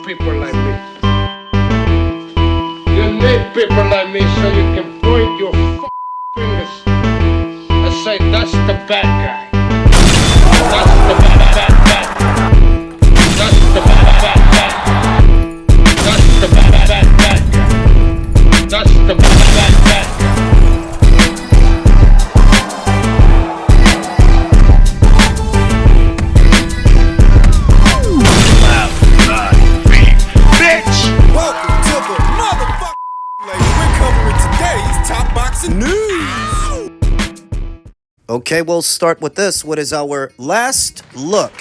people like me. You need people like me so you can point your fingers and say, that's the bad guy. That's the bad guy. That's the bad guy. That's the bad guy. That's the bad guy. Okay, we'll start with this. What is our last look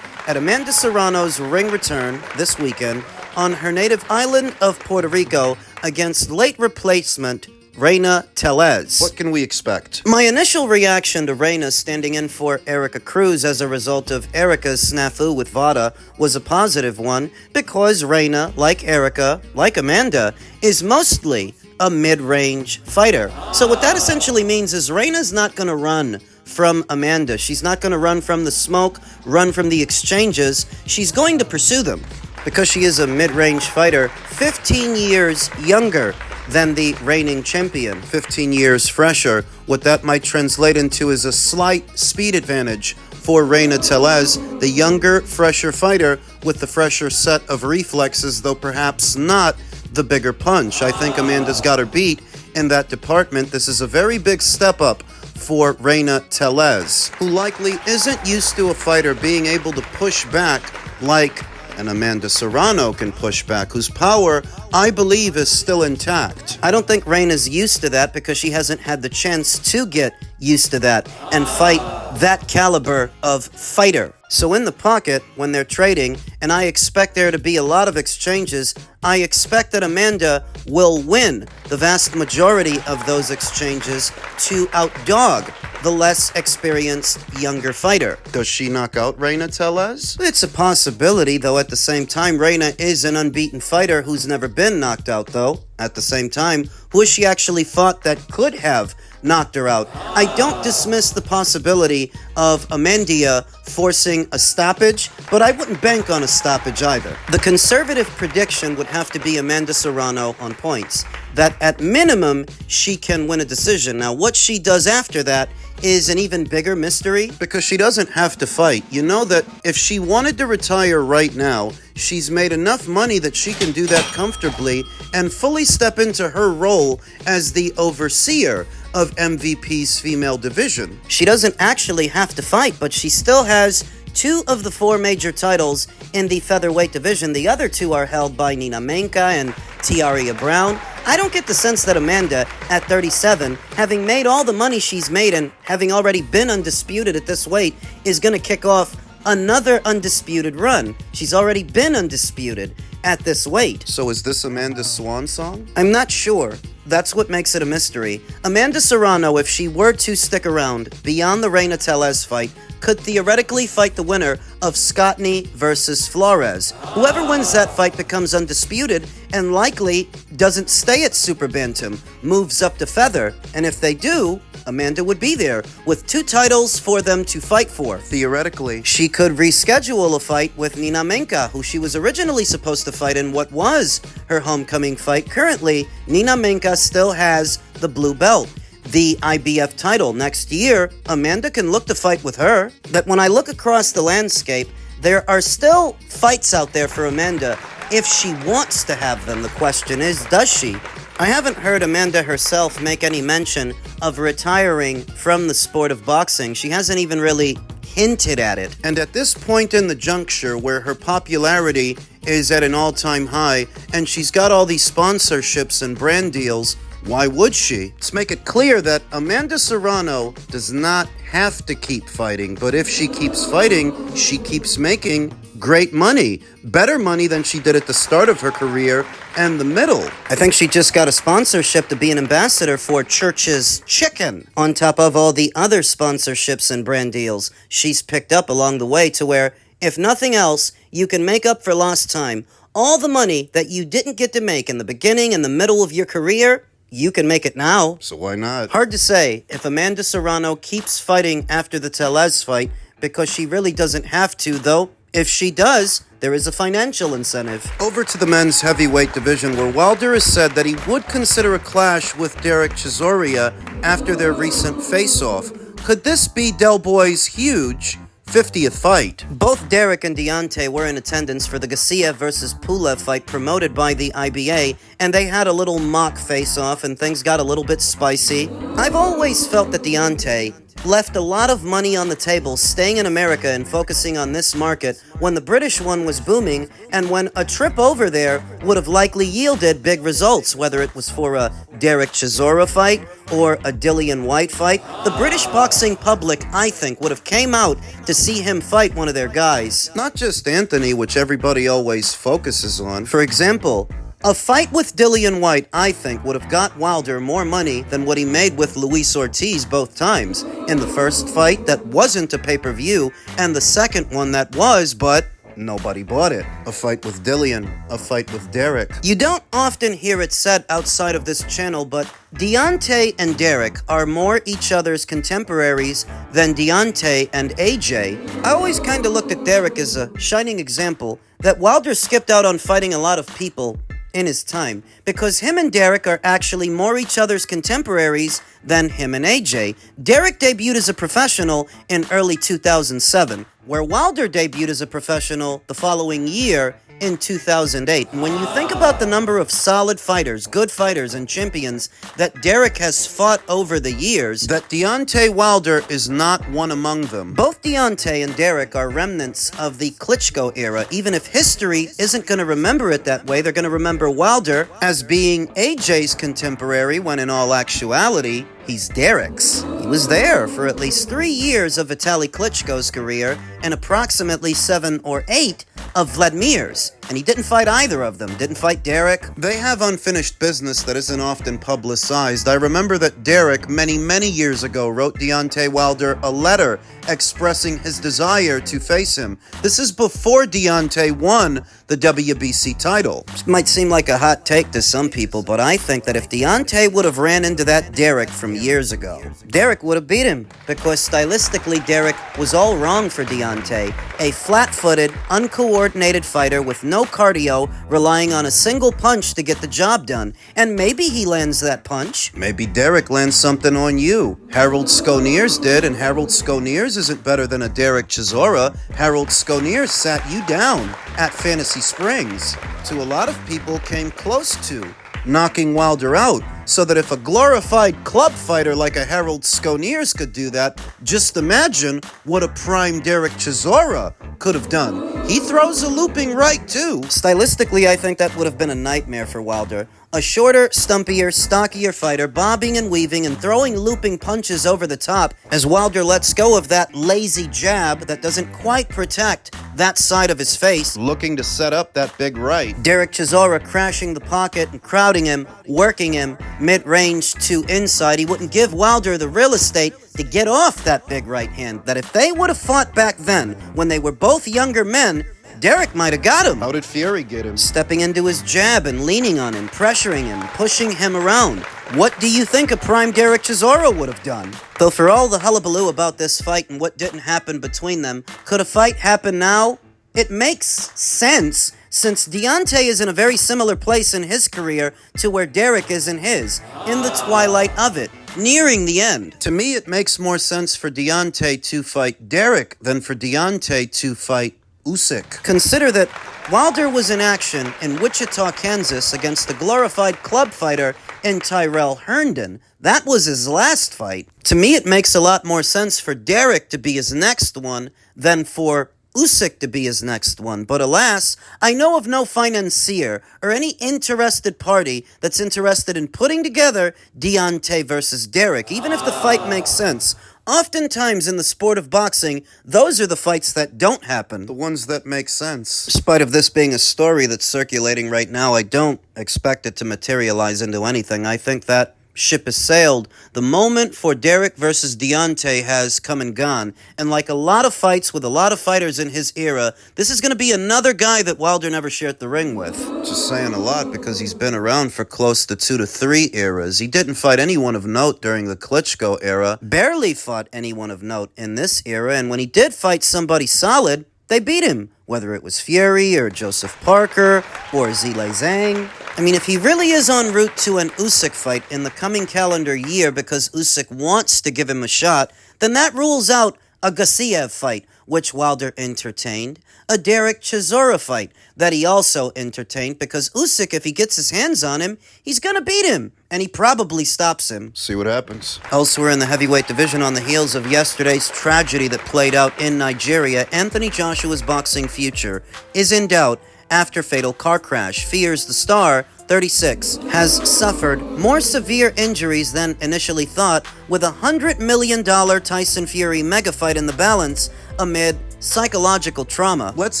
at Amanda Serrano's ring return this weekend on her native island of Puerto Rico against late replacement Reina Tellez. What can we expect? My initial reaction to Reina standing in for Erica Cruz as a result of Erica's snafu with Vada was a positive one because Reina, like Erica, like Amanda, is mostly a mid-range fighter. So what that essentially means is Reina's not going to run from Amanda. She's not going to run from the smoke, run from the exchanges. She's going to pursue them because she is a mid-range fighter, 15 years younger than the reigning champion. 15 years fresher. What that might translate into is a slight speed advantage for Reina Tellez, the younger, fresher fighter with the fresher set of reflexes, though perhaps not the bigger punch. I think Amanda's got her beat in that department. This is a very big step up for Reina Tellez, who likely isn't used to a fighter being able to push back like an Amanda Serrano can push back, whose power, I believe, is still intact. I don't think Reina's used to that because she hasn't had the chance to get used to that and fight that caliber of fighter. So in the pocket, when they're trading, and I expect there to be a lot of exchanges, I expect that Amanda will win the vast majority of those exchanges to outdog the less experienced younger fighter. Does she knock out Reina Tellez? It's a possibility, though at the same time, Reina is an unbeaten fighter who's never been knocked out, though. At the same time, who has she actually fought that could have knocked her out? I don't dismiss the possibility of Amanda forcing a stoppage, but I wouldn't bank on a stoppage either. The conservative prediction would have to be Amanda Serrano on points, that at minimum, she can win a decision. Now, what she does after that is an even bigger mystery. Because she doesn't have to fight. You know that if she wanted to retire right now, she's made enough money that she can do that comfortably and fully step into her role as the overseer of MVP's female division. She doesn't actually have to fight, but she still has 2 of the 4 major titles in the featherweight division. The other 2 are held by Nina Menka and Tiaria Brown. I don't get the sense that Amanda, at 37, having made all the money she's made and having already been undisputed at this weight, is going to kick off another undisputed run. She's already been undisputed at this weight. So is this Amanda's swan song? I'm not sure. That's what makes it a mystery. Amanda Serrano, if she were to stick around beyond the Reina Tellez fight, could theoretically fight the winner of Scottney versus Flores. Whoever wins that fight becomes undisputed and likely doesn't stay at Super Bantam, moves up to feather, and if they do, Amanda would be there with 2 titles for them to fight for. Theoretically. She could reschedule a fight with Nina Menka, who she was originally supposed to fight in what was her homecoming fight. Currently, Nina Menka still has the blue belt, the IBF title. Next year, Amanda can look to fight with her. But when I look across the landscape, there are still fights out there for Amanda if she wants to have them. The question is, does she? I haven't heard Amanda herself make any mention of retiring from the sport of boxing. She hasn't even really hinted at it. And at this point in the juncture where her popularity is at an all-time high and she's got all these sponsorships and brand deals, why would she? Let's make it clear that Amanda Serrano does not have to keep fighting, but if she keeps fighting, she keeps making great money. Better money than she did at the start of her career and the middle. I think she just got a sponsorship to be an ambassador for Church's Chicken, on top of all the other sponsorships and brand deals she's picked up along the way, to where, if nothing else, you can make up for lost time. All the money that you didn't get to make in the beginning and the middle of your career, you can make it now. So why not? Hard to say if Amanda Serrano keeps fighting after the Tellez fight, because she really doesn't have to, though. If she does, there is a financial incentive. Over to the men's heavyweight division, where Wilder has said that he would consider a clash with Derek Chisora after their recent face-off. Could this be Del Boy's huge 50th fight? Both Derek and Deontay were in attendance for the Gassiev versus Pulev fight promoted by the IBA, and they had a little mock face-off and things got a little bit spicy. I've always felt that Deontay left a lot of money on the table staying in America and focusing on this market when the British one was booming, and when a trip over there would have likely yielded big results, whether it was for a Derek Chisora fight or a Dillian Whyte fight. The British boxing public, I think, would have came out to see him fight one of their guys. Not just Anthony, which everybody always focuses on. For example, a fight with Dillian Whyte, I think, would have got Wilder more money than what he made with Luis Ortiz both times. In the first fight, that wasn't a pay-per-view, and the second one that was, but nobody bought it. A fight with Dillian, a fight with Derek. You don't often hear it said outside of this channel, but Deontay and Derek are more each other's contemporaries than Deontay and AJ. I always kind of looked at Derek as a shining example that Wilder skipped out on fighting a lot of people in his time, because him and Derek are actually more each other's contemporaries than him and AJ. Derek debuted as a professional in early 2007, where Wilder debuted as a professional the following year in 2008. And when you think about the number of solid fighters, good fighters, and champions that Derek has fought over the years, that Deontay Wilder is not one among them. Both Deontay and Derek are remnants of the Klitschko era. Even if history isn't going to remember it that way, they're going to remember Wilder as being AJ's contemporary, when in all actuality, he's Derek's. He was there for at least 3 years of Vitaly Klitschko's career and approximately 7 or 8 of Vladimir's. And he didn't fight either of them. Didn't fight Derek. They have unfinished business that isn't often publicized. I remember that Derek, many years ago, wrote Deontay Wilder a letter expressing his desire to face him. This is before Deontay won the WBC title. This might seem like a hot take to some people, but I think that if Deontay would have ran into that Derek from years ago, Derek would have beat him, because stylistically Derek was all wrong for Deontay. A flat-footed, uncoordinated fighter with no cardio, relying on a single punch to get the job done. And maybe he lands that punch. Maybe Derek lands something on you. Harold Sconeers did, and Harold Sconeers isn't better than a Derek Chisora. Harold Sconeers sat you down at Fantasy Springs. To a lot of people, came close to knocking Wilder out. So that if a glorified club fighter like a Harold Sconeers could do that, just imagine what a prime Derek Chisora could have done. He throws a looping right, too. Stylistically, I think that would have been a nightmare for Wilder. A shorter, stumpier, stockier fighter, bobbing and weaving and throwing looping punches over the top as Wilder lets go of that lazy jab that doesn't quite protect that side of his face. Looking to set up that big right. Derek Chisora crashing the pocket and crowding him, working him mid-range to inside. He wouldn't give Wilder the real estate to get off that big right hand. That if they would have fought back then, when they were both younger men, Derek might have got him. How did Fury get him? Stepping into his jab and leaning on him, pressuring him, pushing him around. What do you think a prime Derek Chisora would have done? Though for all the hullabaloo about this fight and what didn't happen between them, could a fight happen now? It makes sense, since Deontay is in a very similar place in his career to where Derek is in his, in the twilight of it, nearing the end. To me, it makes more sense for Deontay to fight Derek than for Deontay to fight Usyk. Consider that Wilder was in action in Wichita, Kansas against the glorified club fighter in Tyrell Herndon. That was his last fight. To me, it makes a lot more sense for Derek to be his next one than for Usyk to be his next one. But alas, I know of no financier or any interested party that's interested in putting together Deontay versus Derek, even if the fight makes sense. Oftentimes in the sport of boxing, those are the fights that don't happen. The ones that make sense. In spite of this being a story that's circulating right now, I don't expect it to materialize into anything. I think that ship has sailed. The moment for Derek versus Deontay has come and gone. And like a lot of fights with a lot of fighters in his era, this is going to be another guy that Wilder never shared the ring with. Just saying a lot because he's been around for close to 2 to 3 eras. He didn't fight anyone of note during the Klitschko era. Barely fought anyone of note in this era. And when he did fight somebody solid, they beat him, whether it was Fury or Joseph Parker or Zhilei Zhang. I mean, if he really is en route to an Usyk fight in the coming calendar year because Usyk wants to give him a shot, then that rules out a Gassiev fight, which Wilder entertained, a Derek Chisora fight that he also entertained because Usyk, if he gets his hands on him, he's gonna beat him, and he probably stops him. See what happens. Elsewhere in the heavyweight division, on the heels of yesterday's tragedy that played out in Nigeria, Anthony Joshua's boxing future is in doubt after fatal car crash. Fears the star, 36, has suffered more severe injuries than initially thought, with a $100 million Tyson Fury mega fight in the balance amid psychological trauma. Let's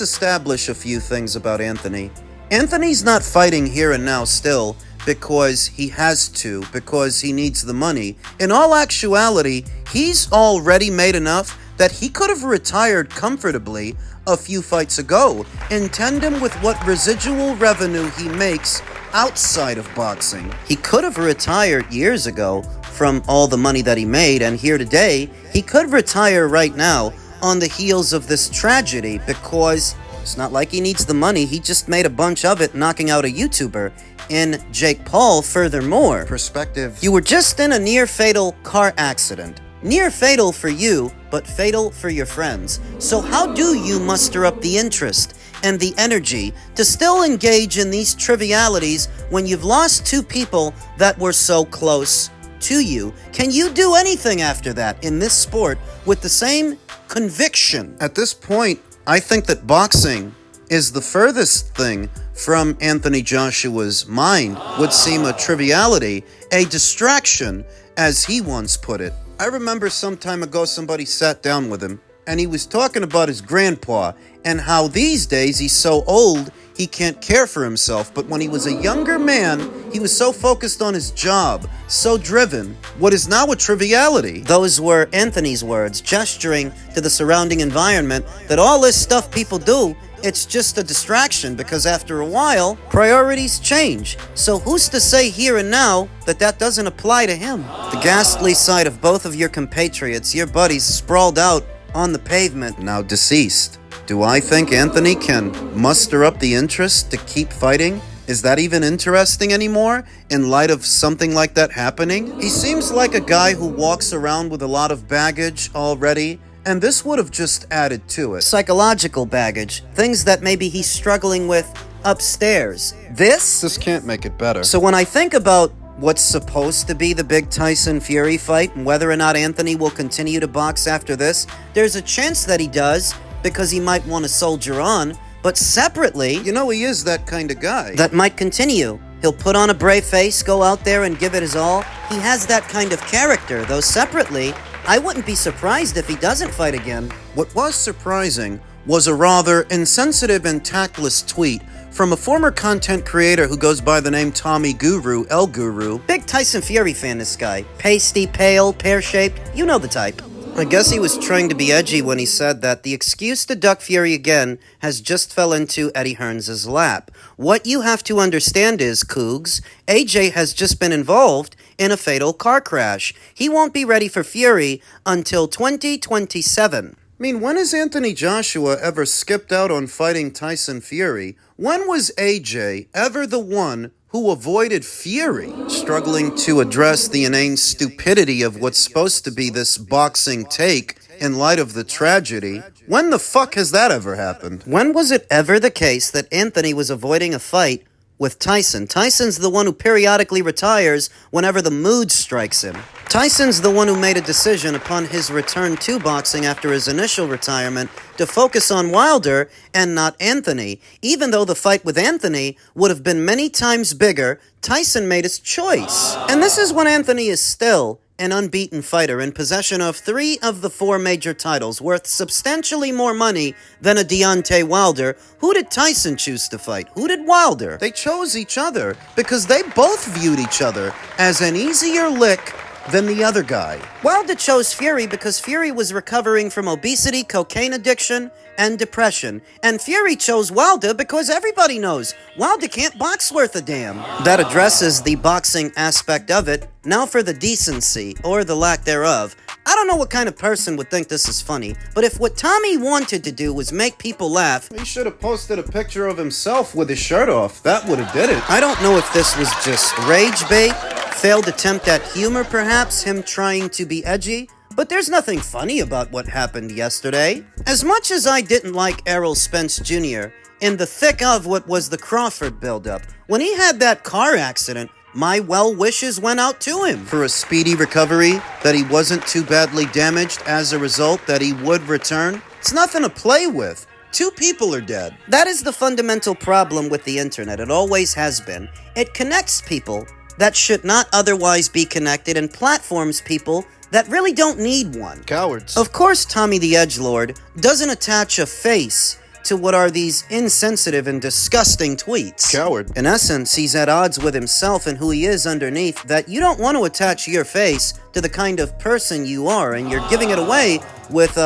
establish a few things about Anthony. Anthony's not fighting here and now still because he has to, because he needs the money. In all actuality, he's already made enough that he could have retired comfortably a few fights ago, in tandem with what residual revenue he makes outside of boxing. He could have retired years ago from all the money that he made, and here today, he could retire right now on the heels of this tragedy, because it's not like he needs the money, he just made a bunch of it knocking out a YouTuber in Jake Paul. Furthermore, Perspective. you were just in a near-fatal car accident. Near fatal for you, but fatal for your friends. So how do you muster up the interest and the energy to still engage in these trivialities when you've lost two people that were so close to you? Can you do anything after that in this sport with the same conviction? At this point, I think that boxing is the furthest thing from Anthony Joshua's mind. Would seem a triviality, a distraction, as he once put it. I remember some time ago somebody sat down with him, and he was talking about his grandpa, and how these days he's so old he can't care for himself, but when he was a younger man, he was so focused on his job, so driven, what is now a triviality. Those were Anthony's words, gesturing to the surrounding environment that all this stuff people do, it's just a distraction, because after a while, priorities change. So who's to say here and now that that doesn't apply to him? The ghastly sight of both of your compatriots, your buddies, sprawled out on the pavement, Now deceased. Do I think Anthony can muster up the interest to keep fighting? Is that even interesting anymore in light of something like that happening? He seems like a guy who walks around with a lot of baggage already, and this would have just added to it. psychological baggage, things that maybe he's struggling with upstairs. This? can't make it better. So when I think about what's supposed to be the big Tyson Fury fight and whether or not Anthony will continue to box after this, there's a chance that he does because he might want to soldier on, but separately, You know, he is that kind of guy. that might continue. He'll put on a brave face, go out there and give it his all. He has that kind of character, though separately, I wouldn't be surprised if he doesn't fight again. What was surprising was a rather insensitive and tactless tweet from a former content creator who goes by the name Tommy Guru, El Guru. Big Tyson Fury fan, this guy. Pasty, pale, pear-shaped, you know the type. I guess he was trying to be edgy when he said that the excuse to duck Fury again has just fell into Eddie Hearns' lap. What you have to understand is, Cougs, AJ has just been involved in a fatal car crash. He won't be ready for Fury until 2027. I mean, when has Anthony Joshua ever skipped out on fighting Tyson Fury? When was AJ ever the one who avoided Fury? Struggling to address the inane stupidity of what's supposed to be this boxing take in light of the tragedy. When the fuck has that ever happened? When was it ever the case that Anthony was avoiding a fight with Tyson? Tyson's the one who periodically retires whenever the mood strikes him. Tyson's the one who made a decision upon his return to boxing after his initial retirement to focus on Wilder and not Anthony. Even though the fight with Anthony would have been many times bigger, Tyson made his choice. And this is when Anthony is still an unbeaten fighter in possession of 3 of the 4 major titles, worth substantially more money than a Deontay Wilder. Who did Tyson choose to fight? Who did Wilder? They chose each other because they both viewed each other as an easier lick than the other guy. Wilder chose Fury because Fury was recovering from obesity, cocaine addiction, and depression. And Fury chose Wilder because everybody knows Wilder can't box worth a damn. That addresses the boxing aspect of it. Now for the decency, or the lack thereof. I don't know what kind of person would think this is funny, but if what Tommy wanted to do was make people laugh, He should have posted a picture of himself with his shirt off. That would have did it. I don't know if this was just rage bait, failed attempt at humor perhaps, him trying to be edgy, but there's nothing funny about what happened yesterday. As much as I didn't like Errol Spence Jr., in the thick of what was the Crawford buildup, when he had that car accident, my well wishes went out to him. For a speedy recovery, that he wasn't too badly damaged as a result, that he would return. It's nothing to play with. 2 people are dead. That is the fundamental problem with the internet. It always has been. It connects people that should not otherwise be connected and platforms people that really don't need one. Cowards. Of course, Tommy the Edgelord doesn't attach a face to what are these insensitive and disgusting tweets. Coward. In essence, he's at odds with himself and who he is underneath, that you don't want to attach your face to the kind of person you are, and you're giving it away with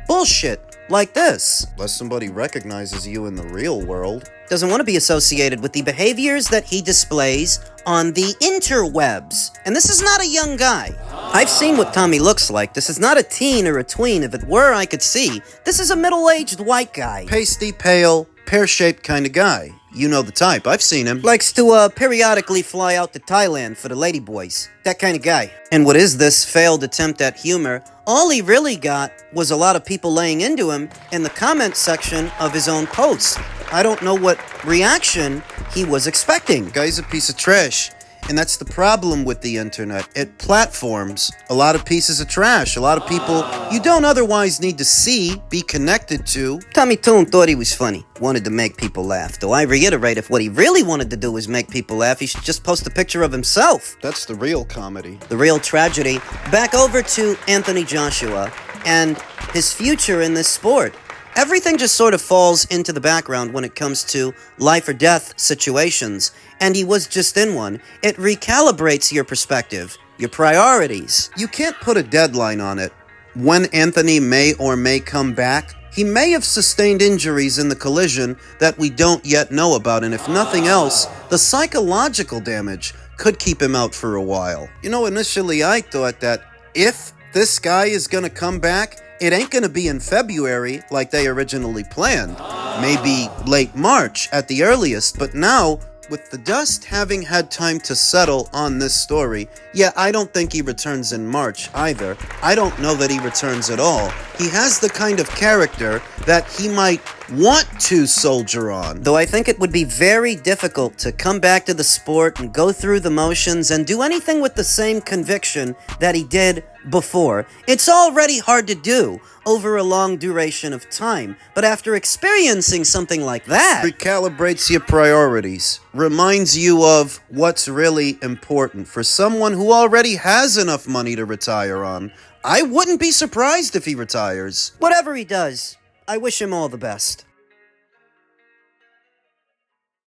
bullshit like this. Unless somebody recognizes you in the real world. Doesn't want to be associated with the behaviors that he displays on the interwebs. And this is not a young guy. I've seen what Tommy looks like. This is not a teen or a tween. If it were, I could see. This is a middle-aged white guy. Pasty, pale, pear-shaped kind of guy. You know the type. I've seen him. Likes to periodically fly out to Thailand for the ladyboys. That kind of guy. And what is this failed attempt at humor? All he really got was a lot of people laying into him in the comment section of his own posts. I don't know what reaction he was expecting. Guy's a piece of trash. And that's the problem with the internet. It platforms a lot of pieces of trash. A lot of people you don't otherwise need to see, be connected to. Tommy Toon thought he was funny. Wanted to make people laugh. Though I reiterate, if what he really wanted to do was make people laugh, he should just post a picture of himself. That's the real comedy. The real tragedy. Back over to Anthony Joshua and his future in this sport. Everything just sort of falls into the background when it comes to life or death situations, and he was just in one. It recalibrates your perspective, your priorities. You can't put a deadline on it. When Anthony may or may come back, he may have sustained injuries in the collision that we don't yet know about, and if nothing else, the psychological damage could keep him out for a while. You know, initially I thought that if this guy is gonna come back, it ain't gonna be in February like they originally planned. Maybe late March at the earliest, but now, with the dust having had time to settle on this story, yeah, I don't think he returns in March either. I don't know that he returns at all. He has the kind of character that he might want to soldier on. Though I think it would be very difficult to come back to the sport and go through the motions and do anything with the same conviction that he did before. It's already hard to do over a long duration of time, but after experiencing something like that, Recalibrates your priorities. Reminds you of what's really important. For someone who already has enough money to retire on, I wouldn't be surprised if he retires. whatever he does, I wish him all the best.